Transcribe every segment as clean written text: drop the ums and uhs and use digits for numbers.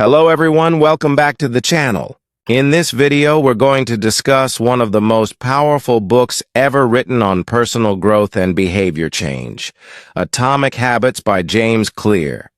Hello everyone, welcome back to the channel. In this video, we're going to discuss one of the most powerful books ever written on personal growth and behavior change, Atomic Habits by James Clear.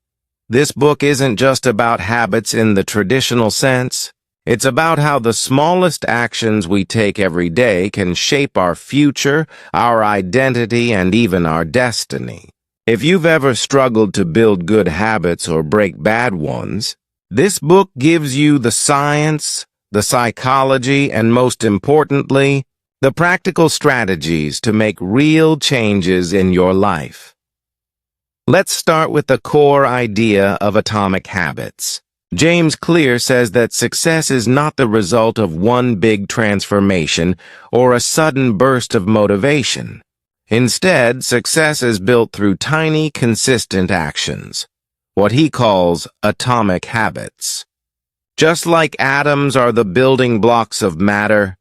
This book isn't just about habits in the traditional sense. It's about how the smallest actions we take every day can shape our future, our identity, and even our destiny. If you've ever struggled to build good habits or break bad ones, this book gives you the science, the psychology, and most importantly, the practical strategies to make real changes in your life. Let's start with the core idea of atomic habits. James Clear says that success is not the result of one big transformation or a sudden burst of motivation. Instead, success is built through tiny, consistent actions, what he calls atomic habits. Just like atoms are the building blocks of matter,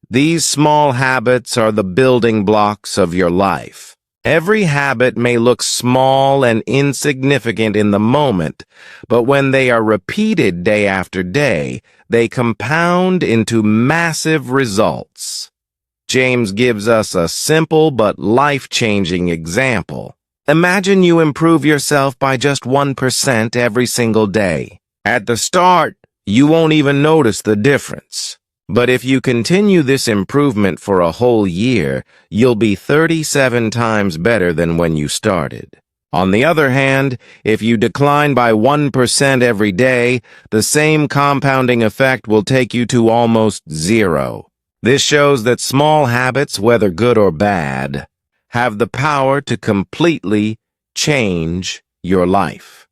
these small habits are the building blocks of your life. Every habit may look small and insignificant in the moment, but when they are repeated day after day, they compound into massive results. James gives us a simple but life-changing example. Imagine you improve yourself by just 1% every single day. At the start, you won't even notice the difference. But if you continue this improvement for a whole year, you'll be 37 times better than when you started. On the other hand, if you decline by 1% every day, the same compounding effect will take you to almost zero. This shows that small habits, whether good or bad, have the power to completely change your life.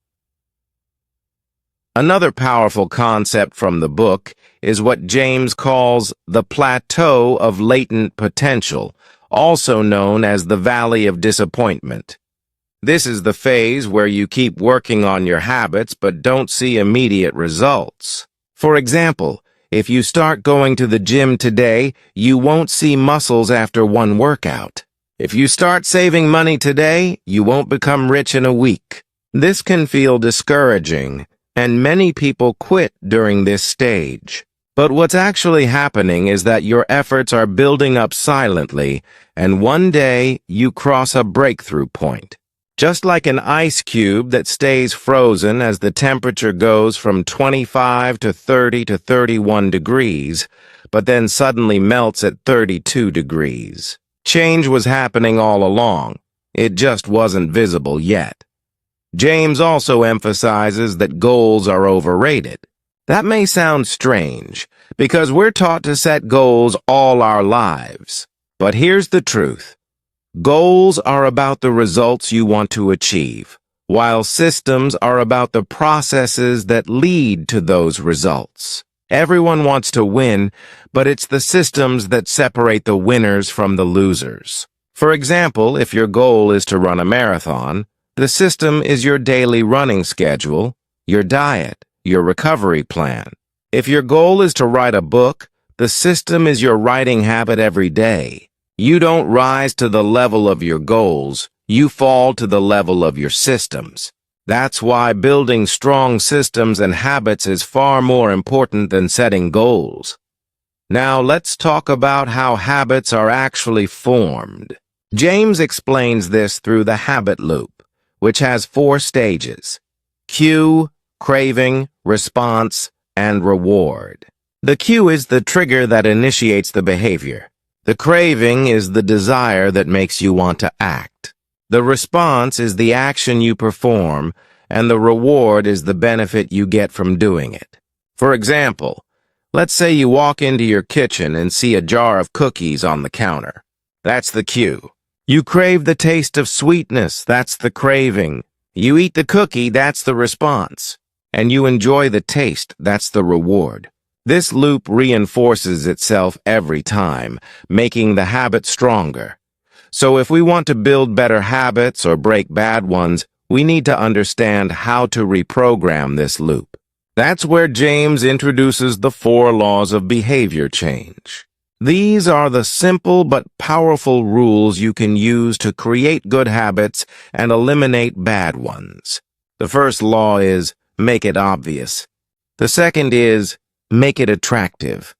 Another powerful concept from the book is what James calls the plateau of latent potential, also known as the valley of disappointment. This is the phase where you keep working on your habits but don't see immediate results. For example, if you start going to the gym today, you won't see muscles after one workout. If you start saving money today, you won't become rich in a week. This can feel discouraging, and many people quit during this stage. But what's actually happening is that your efforts are building up silently, and one day you cross a breakthrough point. Just like an ice cube that stays frozen as the temperature goes from 25 to 30 to 31 degrees, but then suddenly melts at 32 degrees. Change was happening all along. It just wasn't visible yet. James also emphasizes that goals are overrated. That may sound strange, because we're taught to set goals all our lives. But here's the truth. Goals are about the results you want to achieve, while systems are about the processes that lead to those results. Everyone wants to win, but it's the systems that separate the winners from the losers. For example, if your goal is to run a marathon, the system is your daily running schedule, your diet, your recovery plan. If your goal is to write a book, the system is your writing habit every day. You don't rise to the level of your goals, you fall to the level of your systems. That's why building strong systems and habits is far more important than setting goals. Now let's talk about how habits are actually formed. James explains this through the habit loop, which has 4 stages: cue, craving, response, and reward. The cue is the trigger that initiates the behavior. The craving is the desire that makes you want to act. The response is the action you perform, and the reward is the benefit you get from doing it. For example, let's say you walk into your kitchen and see a jar of cookies on the counter. That's the cue. You crave the taste of sweetness, that's the craving. You eat the cookie, that's the response. And you enjoy the taste, that's the reward. This loop reinforces itself every time, making the habit stronger. So if we want to build better habits or break bad ones, we need to understand how to reprogram this loop. That's where James introduces the 4 laws of behavior change. These are the simple but powerful rules you can use to create good habits and eliminate bad ones. The first law is, make it obvious. The second is make it attractive.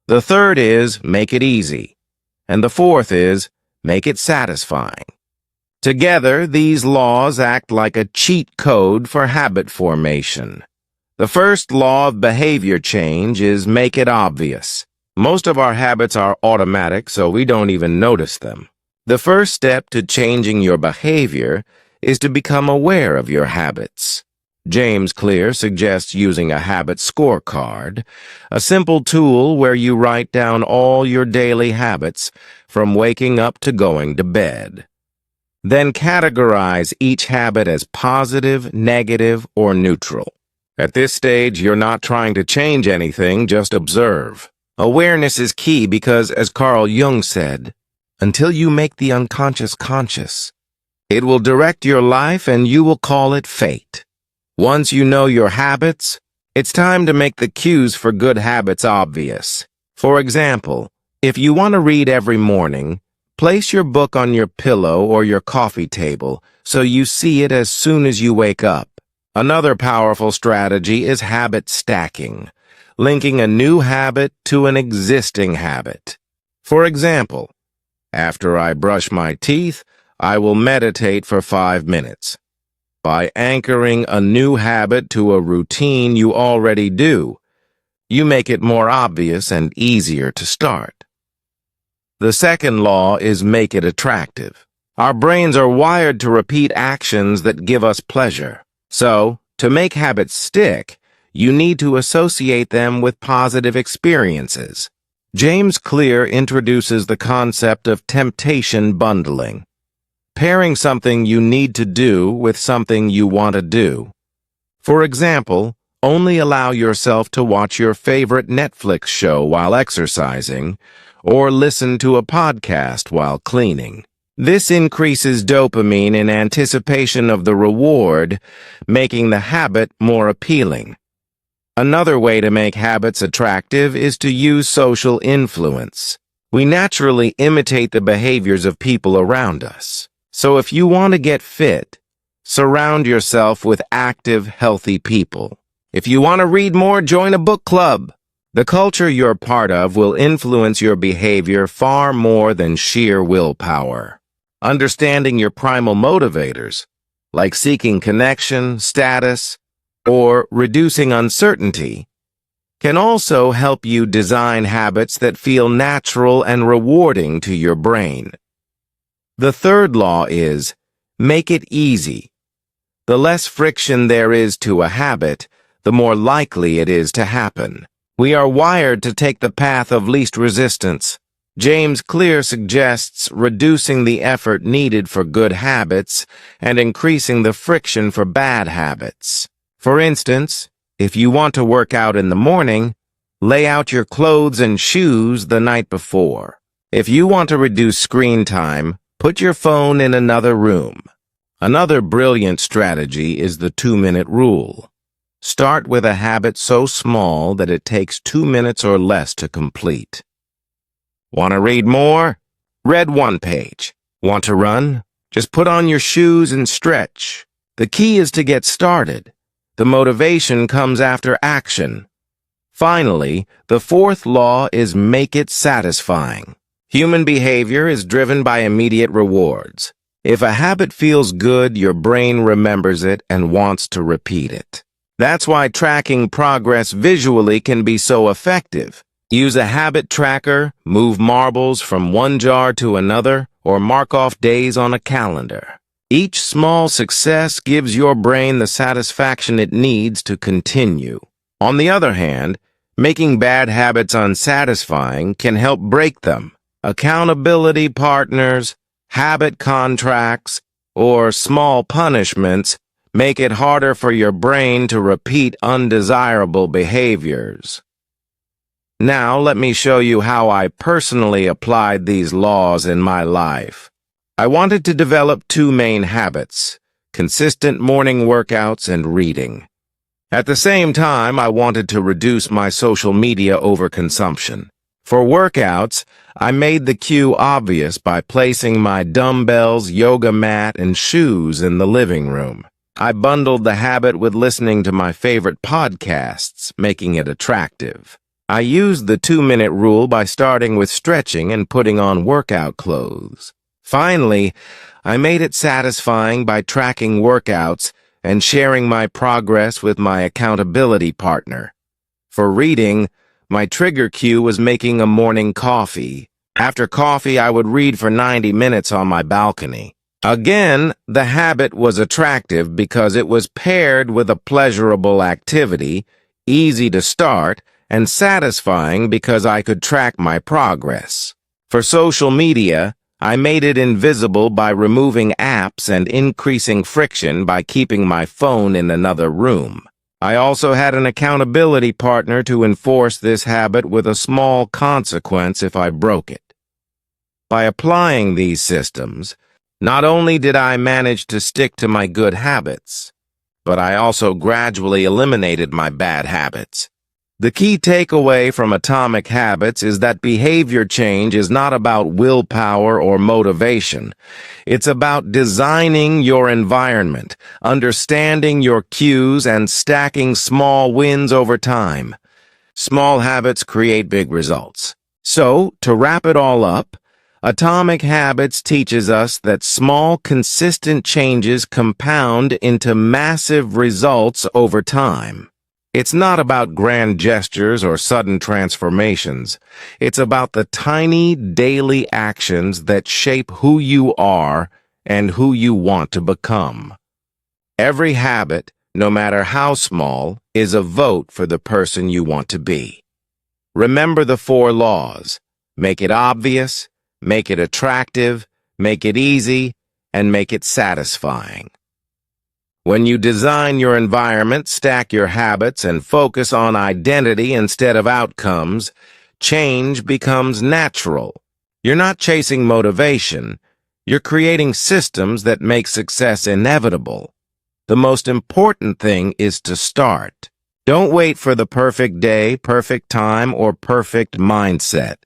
The third is make it easy. And the fourth is make it satisfying. Together, these laws act like a cheat code for habit formation. The first law of behavior change is make it obvious. Most of our habits are automatic, so we don't even notice them. The first step to changing your behavior is to become aware of your habits. James Clear suggests using a habit scorecard, a simple tool where you write down all your daily habits from waking up to going to bed. Then categorize each habit as positive, negative, or neutral. At this stage, you're not trying to change anything, just observe. Awareness is key because, as Carl Jung said, until you make the unconscious conscious, it will direct your life and you will call it fate. Once you know your habits, it's time to make the cues for good habits obvious. For example, if you want to read every morning, place your book on your pillow or your coffee table so you see it as soon as you wake up. Another powerful strategy is habit stacking, linking a new habit to an existing habit. For example, after I brush my teeth, I will meditate for 5 minutes. By anchoring a new habit to a routine you already do, you make it more obvious and easier to start. The second law is make it attractive. Our brains are wired to repeat actions that give us pleasure. So, to make habits stick, you need to associate them with positive experiences. James Clear introduces the concept of temptation bundling, pairing something you need to do with something you want to do. For example, only allow yourself to watch your favorite Netflix show while exercising, or listen to a podcast while cleaning. This increases dopamine in anticipation of the reward, making the habit more appealing. Another way to make habits attractive is to use social influence. We naturally imitate the behaviors of people around us. So if you want to get fit, surround yourself with active, healthy people. If you want to read more, join a book club. The culture you're part of will influence your behavior far more than sheer willpower. Understanding your primal motivators, like seeking connection, status, or reducing uncertainty, can also help you design habits that feel natural and rewarding to your brain. The third law is, make it easy. The less friction there is to a habit, the more likely it is to happen. We are wired to take the path of least resistance. James Clear suggests reducing the effort needed for good habits and increasing the friction for bad habits. For instance, if you want to work out in the morning, lay out your clothes and shoes the night before. If you want to reduce screen time, put your phone in another room. Another brilliant strategy is the 2-minute rule. Start with a habit so small that it takes 2 minutes or less to complete. Want to read more? Read 1 page. Want to run? Just put on your shoes and stretch. The key is to get started. The motivation comes after action. Finally, the fourth law is make it satisfying. Human behavior is driven by immediate rewards. If a habit feels good, your brain remembers it and wants to repeat it. That's why tracking progress visually can be so effective. Use a habit tracker, move marbles from one jar to another, or mark off days on a calendar. Each small success gives your brain the satisfaction it needs to continue. On the other hand, making bad habits unsatisfying can help break them. Accountability partners, habit contracts, or small punishments make it harder for your brain to repeat undesirable behaviors. Now, let me show you how I personally applied these laws in my life. I wanted to develop 2 main habits: consistent morning workouts and reading. At the same time, I wanted to reduce my social media overconsumption. For workouts, I made the cue obvious by placing my dumbbells, yoga mat, and shoes in the living room. I bundled the habit with listening to my favorite podcasts, making it attractive. I used the 2-minute rule by starting with stretching and putting on workout clothes. Finally, I made it satisfying by tracking workouts and sharing my progress with my accountability partner. For reading, my trigger cue was making a morning coffee. After coffee, I would read for 90 minutes on my balcony. Again, the habit was attractive because it was paired with a pleasurable activity, easy to start, and satisfying because I could track my progress. For social media, I made it invisible by removing apps and increasing friction by keeping my phone in another room. I also had an accountability partner to enforce this habit with a small consequence if I broke it. By applying these systems, not only did I manage to stick to my good habits, but I also gradually eliminated my bad habits. The key takeaway from Atomic Habits is that behavior change is not about willpower or motivation. It's about designing your environment, understanding your cues, and stacking small wins over time. Small habits create big results. So, to wrap it all up, Atomic Habits teaches us that small, consistent changes compound into massive results over time. It's not about grand gestures or sudden transformations. It's about the tiny daily actions that shape who you are and who you want to become. Every habit, no matter how small, is a vote for the person you want to be. Remember the 4 laws. Make it obvious, make it attractive, make it easy, and make it satisfying. When you design your environment, stack your habits, and focus on identity instead of outcomes, change becomes natural. You're not chasing motivation. You're creating systems that make success inevitable. The most important thing is to start. Don't wait for the perfect day, perfect time, or perfect mindset.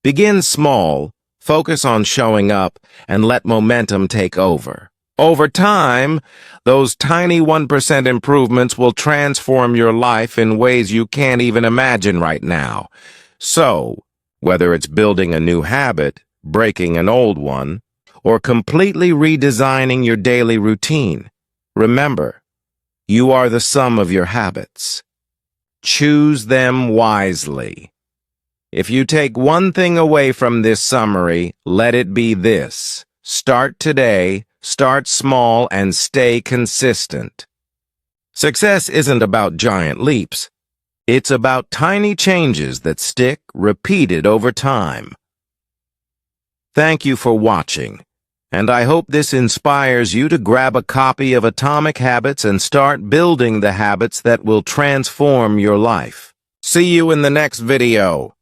Begin small, focus on showing up, and let momentum take over. Over time, those tiny 1% improvements will transform your life in ways you can't even imagine right now. So, whether it's building a new habit, breaking an old one, or completely redesigning your daily routine, remember, you are the sum of your habits. Choose them wisely. If you take one thing away from this summary, let it be this: start today, start small, and stay consistent. Success isn't about giant leaps. It's about tiny changes that stick, repeated over time. Thank you for watching, and I hope this inspires you to grab a copy of Atomic Habits and start building the habits that will transform your life. See you in the next video.